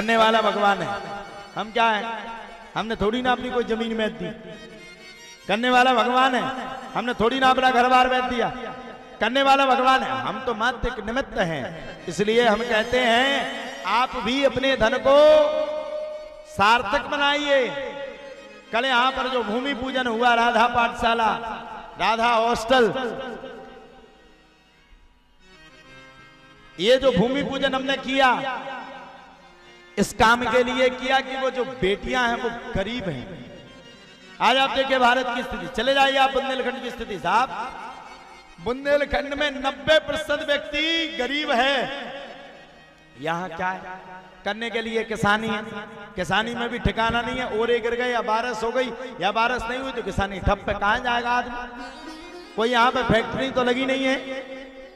करने वाला भगवान है। हम क्या है? हमने थोड़ी ना अपनी कोई जमीन बेच दी। करने वाला भगवान है, हमने थोड़ी ना अपना घर बार बेच दिया। करने वाला भगवान है, हम तो मात्र निमित्त हैं। इसलिए हम कहते हैं आप भी अपने धन को सार्थक बनाइए। कल यहां पर जो भूमि पूजन हुआ, राधा पाठशाला, राधा हॉस्टल, ये जो भूमि पूजन हमने किया इस काम के लिए किया कि वो जो बेटियां हैं वो गरीब हैं। आज आप देखिए भारत की स्थिति, चले जाइए आप बुंदेलखंड की स्थिति साहब, बुंदेलखंड में 90% व्यक्ति गरीब है। यहां क्या है? करने के लिए किसानी है, किसानी में भी ठिकाना नहीं है। ओरे गिर गए या बारिश हो गई या बारिश नहीं हुई तो किसानी ठप पे कहां जाएगा आदमी। कोई यहाँ पे फैक्ट्री तो लगी नहीं है,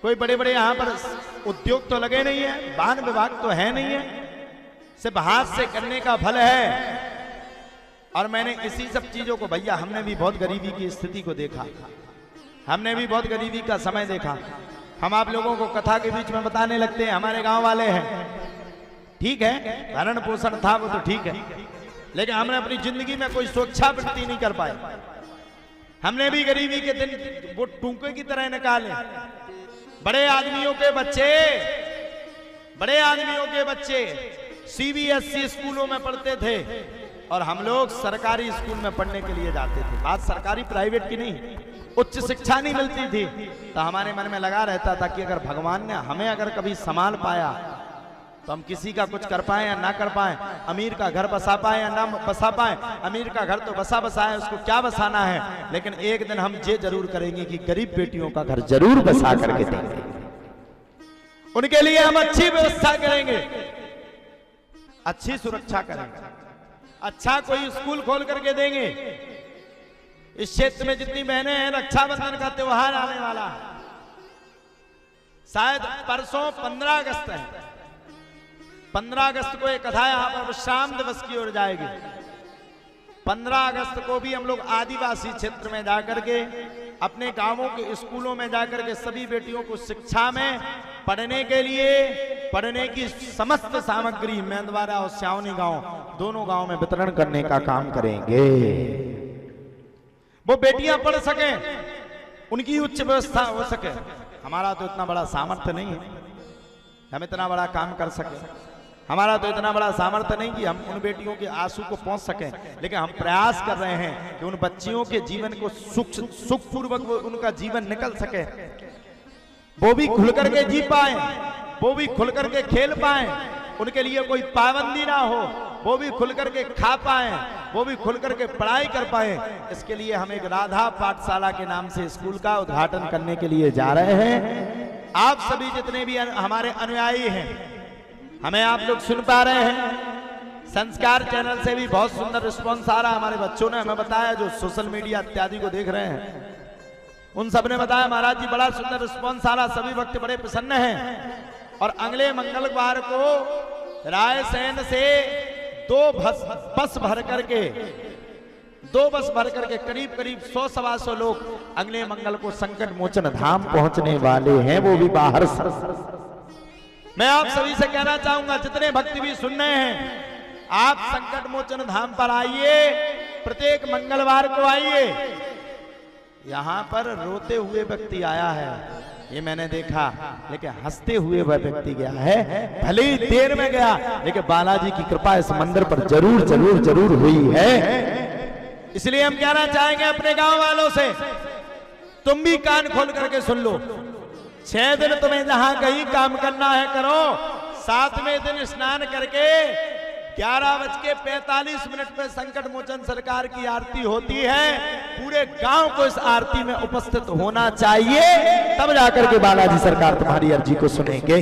कोई बड़े बड़े यहाँ पर उद्योग तो लगे नहीं है, वाहन विभाग तो है नहीं है, सिर्फ हाथ से करने का फल है। और मैंने इसी सब चीजों को, भैया हमने भी बहुत गरीबी की स्थिति को देखा, हमने भी बहुत गरीबी का समय देखा। हम आप लोगों को कथा के बीच में बताने लगते हैं, हमारे गांव वाले हैं, ठीक है, भरण पोषण था वो तो ठीक है, लेकिन हमने अपनी जिंदगी में कोई स्वच्छावृत्ति नहीं कर पाए। हमने भी गरीबी के दिन वो टूके की तरह निकाले। बड़े आदमियों के बच्चे, बड़े आदमियों के बच्चे सीबीएसई स्कूलों में पढ़ते थे और हम लोग सरकारी स्कूल में पढ़ने के लिए जाते थे। बात सरकारी प्राइवेट की नहीं, उच्च शिक्षा नहीं मिलती थी। तो हमारे मन में लगा रहता था कि अगर भगवान ने हमें अगर कभी संभाल पाया तो हम किसी का कुछ कर पाए या ना कर पाए, अमीर का घर बसा पाए या ना बसा पाए। अमीर का घर तो बसा है, उसको क्या बसाना है, लेकिन एक दिन हम ये जरूर करेंगे कि गरीब बेटियों का घर जरूर बसा करके देंगे, उनके लिए हम अच्छी व्यवस्था करेंगे, अच्छी सुरक्षा करेंगे, अच्छा कोई स्कूल खोल करके देंगे। इस क्षेत्र में जितनी बहनें हैं, रक्षाबंधन का त्योहार आने वाला है, शायद परसों 15 अगस्त है। 15 अगस्त को एक कथा यहां पर विश्राम दिवस की ओर जाएगी। 15 अगस्त को भी हम लोग आदिवासी क्षेत्र में जाकर के, अपने गांवों के स्कूलों में जाकर के सभी बेटियों को शिक्षा में पढ़ने के लिए, पढ़ने की समस्त सामग्री मेंदवारा और स्यावनी गांव, दोनों गांव में वितरण करने का काम करेंगे। वो बेटियां पढ़ सके, उनकी उच्च व्यवस्था हो सके। हमारा तो इतना बड़ा सामर्थ्य नहीं है हम इतना बड़ा काम कर सके, हमारा तो इतना बड़ा सामर्थ्य नहीं कि हम उन बेटियों के आंसू को पहुंच सकें, लेकिन हम प्रयास कर रहे हैं कि उन बच्चियों के जीवन को सुखपूर्वक उनका जीवन निकल सके, वो भी खुल करके जी पाए, वो भी खुल करके खेल पाए, उनके लिए कोई पाबंदी ना हो, वो भी खुल करके खा पाए, वो भी खुल करके पढ़ाई कर पाए। इसके लिए हम एक राधा पाठशाला के नाम से स्कूल का उद्घाटन करने के लिए जा रहे हैं। आप सभी जितने भी हमारे अनुयायी हैं, हमें आप लोग सुन पा रहे हैं, संस्कार चैनल से भी बहुत सुंदर रिस्पॉन्स आ रहा है। हमारे बच्चों ने हमें बताया, जो सोशल मीडिया इत्यादि को देख रहे हैं, उन सब ने बताया महाराज जी बड़ा सुंदर रिस्पॉन्स आ रहा, सभी भक्त बड़े प्रसन्न हैं। और अगले मंगलवार को रायसेन से दो बस भर करके करीब 100-125 लोग अगले मंगल को संकट मोचन धाम पहुंचने वाले हैं, वो भी बाहर से। मैं आप सभी से कहना चाहूंगा, जितने भक्त भी सुन रहे हैं, आप संकट मोचन धाम पर आइए, प्रत्येक मंगलवार को आइए। यहां पर रोते हुए व्यक्ति आया है, ये मैंने देखा, लेकिन हंसते हुए वह व्यक्ति गया है, भले ही देर में गया, लेकिन बालाजी की कृपा इस मंदिर पर जरूर हुई है। इसलिए हम कहना चाहेंगे अपने गांव वालों से, तुम भी कान खोल करके सुन लो। 6 दिन तुम्हें जहां कहीं काम करना है करो, 7वें दिन स्नान करके 11:45 पे संकट मोचन सरकार की आरती होती है। पूरे गांव को इस आरती में उपस्थित होना चाहिए, तब जाकर के बालाजी सरकार तुम्हारी अर्जी को सुनेंगे।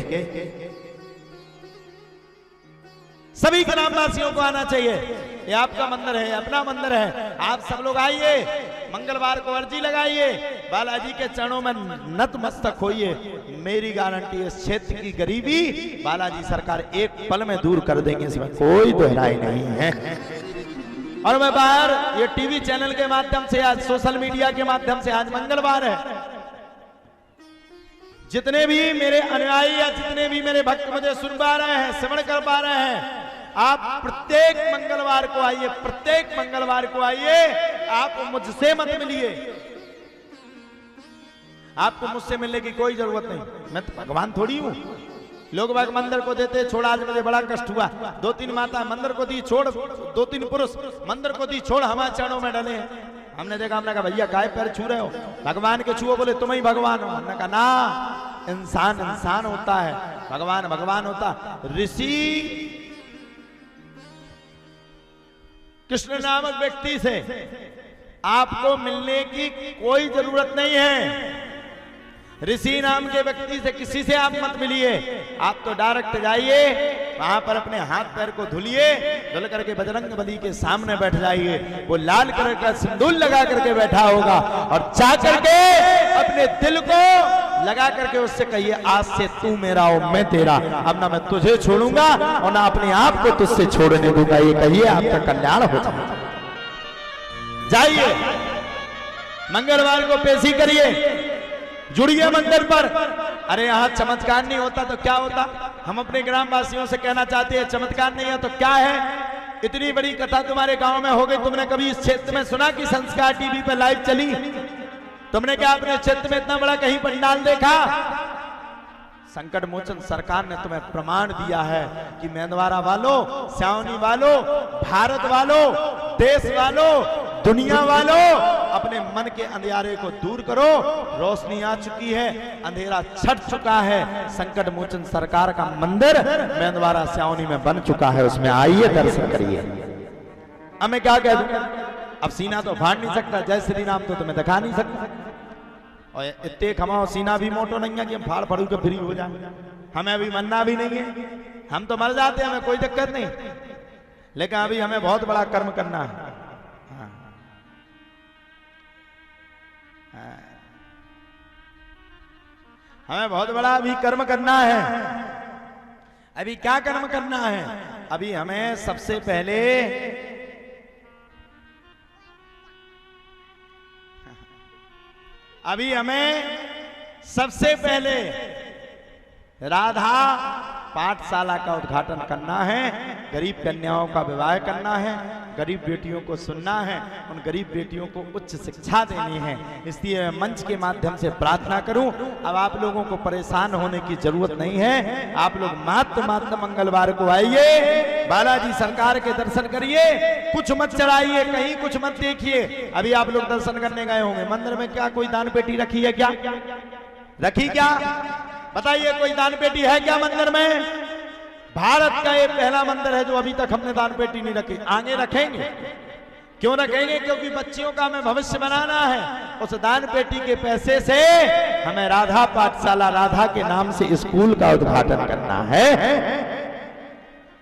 सभी ग्रामवासियों को आना चाहिए, ये आपका मंदिर है, अपना मंदिर है। आप सब लोग आइए, मंगलवार को अर्जी लगाइए, बालाजी के चरणों में नतमस्तक होइए। मेरी गारंटी है, इस क्षेत्र की गरीबी बालाजी सरकार एक पल में दूर कर देंगे, इसमें कोई दोहराई नहीं है। और मैं बाहर ये टीवी चैनल के माध्यम से, आज सोशल मीडिया के माध्यम से, आज मंगलवार है, जितने भी मेरे अनुयायी या जितने भी मेरे भक्त मुझे सुन पा रहे हैं, श्रवण कर पा रहे हैं, आप प्रत्येक मंगलवार को आइए, प्रत्येक मंगलवार को आइए। आप मुझसे मत मिलिए, आपको मुझसे मिलने की कोई जरूरत नहीं, मैं तो भगवान थोड़ी हूं। लोग बाग मंदिर को देते छोड़, आज मुझे बड़ा कष्ट हुआ। 2-3 माता मंदिर को दी छोड़, 2-3 पुरुष मंदिर को दी छोड़ हमारे चरणों में डले हैं। हमने देखा, हमने कहा भैया काय पैर छू रहे हो, भगवान के छुओ। बोले तुम ही भगवान हो। हमने कहा ना, इंसान इंसान होता है, भगवान भगवान होता। ऋषि कृष्ण नामक व्यक्ति से आपको मिलने की कोई जरूरत नहीं है। ऋषि नाम के व्यक्ति से किसी से आप मत मिलिए, आप तो डायरेक्ट जाइए वहां पर, अपने हाथ पैर को धुलिए, धुल करके बजरंग बली के सामने बैठ जाइए। वो लाल कलर का सिंदूर लगा करके बैठा होगा, और जा करके अपने दिल को लगा करके उससे कहिए, आज से तू मेरा और मैं तेरा, अब ना मैं तुझे छोड़ूंगा और ना अपने आप को तुझसे छोड़ने दूंगा। ये कहिए, आपका कल्याण हो जाइए। मंगलवार को पेशी करिए, जुड़िए मंदिर पर। अरे यहाँ चमत्कार नहीं होता तो क्या होता? हम अपने ग्रामवासियों से कहना चाहते हैं, चमत्कार नहीं है तो क्या है? इतनी बड़ी कथा तुम्हारे गांव में हो गई, तुमने कभी इस क्षेत्र में सुना कि संस्कार टीवी पे लाइव चली? तुमने क्या अपने क्षेत्र में इतना बड़ा कहीं पंडाल देखा? संकट मोचन सरकार ने तुम्हें प्रमाण दिया है कि मेंदवारा वालों, स्यावनी वालों, भारत वालों, देश वालों, दुनिया वालों, अपने मन के अंधियारे को दूर करो। रोशनी आ चुकी है, अंधेरा छट चुका है। संकट मोचन सरकार का मंदिर मेंदवारा स्यावनी में बन चुका है, उसमें आइए, दर्शन करिए। अब मैं क्या कह दूं? अब सीना तो फाड़ नहीं सकता, जय श्री राम तो तुम्हें दिखा नहीं सकता, और इतने खमाओ सीना भी मोटो नहीं है कि हम फाड़ फड़ू के फ्री हो जाए। हमें अभी मरना भी नहीं है, हम तो मर जाते हैं, हमें कोई दिक्कत नहीं, लेकिन अभी हमें बहुत बड़ा कर्म करना है। हमें बहुत बड़ा अभी कर्म करना है। अभी क्या कर्म करना है? अभी हमें सबसे पहले राधा पाठशाला का उद्घाटन करना है, गरीब कन्याओं का विवाह करना है, गरीब बेटियों को सुनना है, उन गरीब बेटियों को उच्च शिक्षा देनी है। इसलिए मैं मंच के माध्यम से प्रार्थना करूं, अब आप लोगों को परेशान होने की जरूरत नहीं है। आप लोग मात्र मंगलवार को आइए, बालाजी सरकार के दर्शन करिए, कुछ मत चढ़ाइए, कहीं कुछ मत देखिए। अभी आप लोग दर्शन करने गए होंगे, मंदिर में क्या कोई दान पेटी रखी है? क्या रखी? क्या बताइए, कोई दान पेटी है क्या मंदिर में? भारत का ये पहला मंदिर है जो अभी तक हमने दान पेटी नहीं रखी। आगे रखेंगे, क्यों रखेंगे? क्योंकि बच्चियों का हमें भविष्य बनाना है। उस दान पेटी के पैसे से हमें राधा पाठशाला, राधा के नाम से स्कूल का उद्घाटन करना है।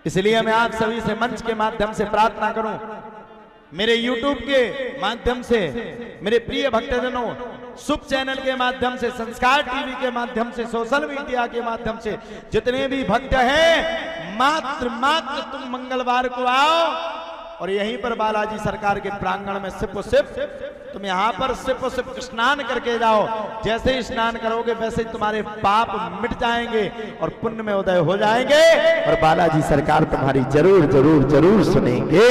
इसलिए मैं आप सभी से मंच के माध्यम से प्रार्थना करूं, मेरे YouTube के माध्यम से, मेरे प्रिय भक्तजनों, शुभ चैनल के माध्यम से, संस्कार टीवी के माध्यम से, सोशल मीडिया के माध्यम से, जितने भी भक्त हैं, मात्र तुम मंगलवार को आओ और यहीं पर बालाजी सरकार के प्रांगण में सिर्फ तुम यहाँ पर सिर्फ स्नान करके जाओ। जैसे ही स्नान करोगे वैसे ही तुम्हारे पाप मिट जाएंगे और पुण्य में उदय हो जाएंगे, और बालाजी सरकार तुम्हारी जरूर सुनेंगे।